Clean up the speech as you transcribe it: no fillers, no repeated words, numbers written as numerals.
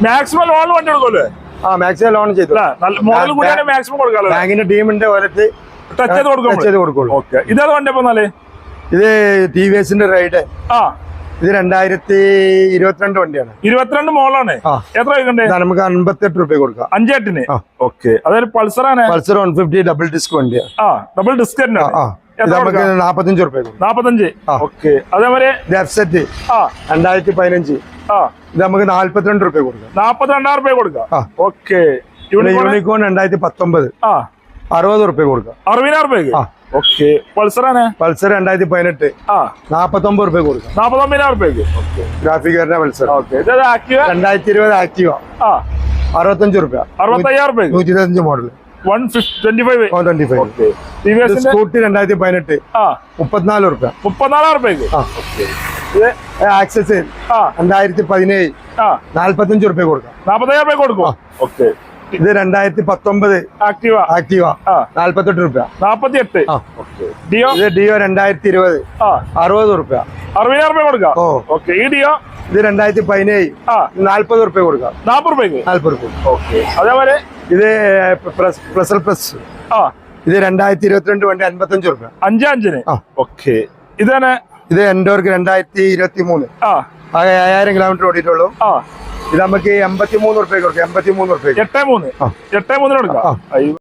Maximum loan വണ്ടി കൊടുക്കുമല്ലേ? Maximum loan ചെയ്തു. Model കൂടിയാണ് മാക്സിമം കൊടുക്കാറ്. ബാങ്കിന്റെ ടീമിന്റെ ഓരത്ത് ടച്ച് ചെയ്ത് കൊടുക്കുള്ളൂ. ഓക്കെ, ഇതേത് വണ്ടി അപ്പൊ എന്നാല്? ഇത് TVSന്റെ റൈഡ്. ആ, ഇത് 2022 വണ്ടിയാണ്. 22 മോഡലാണ്. എത്ര വയ്ക്കണ്ടേ? നമുക്ക് 58 രൂപ കൊടുക്കാം. 58. ഓക്കെ, അതൊരു പൾസറാണ്. പൾസർ 150 ഡബിൾ ഡിസ്ക് വണ്ടിയാണ്. ഡബിൾ ഡിസ്ക് തന്നെ. നമുക്ക് 45 രൂപ. 45. ഓക്കെ, അതേപോലെ സെറ്റ് 2015. ഇത് നമുക്ക് 42 രൂപ കൊടുക്കാം. 42,000 രൂപ കൊടുക്കാം. ഓക്കെ, യൂണിക്കോൺ 2019 60 രൂപ കൊടുക്കാം. 60,000 രൂപയ്ക്ക്. ഓക്കെ, പൾസറാണ്. പൾസർ 2018 49 രൂപ കൊടുക്കാം. 49,000 രൂപയ്ക്ക്. Okay, graphic Pulsar. ഓക്കെ, ഇത് ആക്റ്റീവ 2020 ആക്റ്റീവ 65 രൂപ. 65,000 രൂപയ്ക്ക്. 125 മോഡൽ 125. ഓക്കെ, സ്കൂട്ടി 2018 34 രൂപ. 34,000 രൂപയ്ക്ക്. ആക്സസ് 2017 45 രൂപ കൊടുക്കാം. 45,000 രൂപ കൊടുക്കും. ഓക്കെ, ഇത് 2019 ആക്റ്റീവ 48 രൂപ. 48. ഡിയോ. ഇത് ഡിയോ 2020 60 രൂപ. 60,000 രൂപ കൊടുക്കാം. ഓക്കെ, ഈ ഡിയോ ഇത് 2017 40 രൂപ കൊടുക്കാം. 40 രൂപയ്ക്ക്. 40 രൂപ. ഓക്കെ, അതേപോലെ ഇത് പ്ലസ് ഇത് 2022 വണ്ടി 55 രൂപ. 55. ഓക്കെ, ഇതാണ്. ഇത് എൻഡോർക്ക് 2023 5000 കിലോമീറ്റർ ഓടിയിട്ടുള്ളൂ. ഇത് നമുക്ക് 83 രൂപ കൊടുക്കാം. 83 രൂപ. 83 കൊടുക്കാം.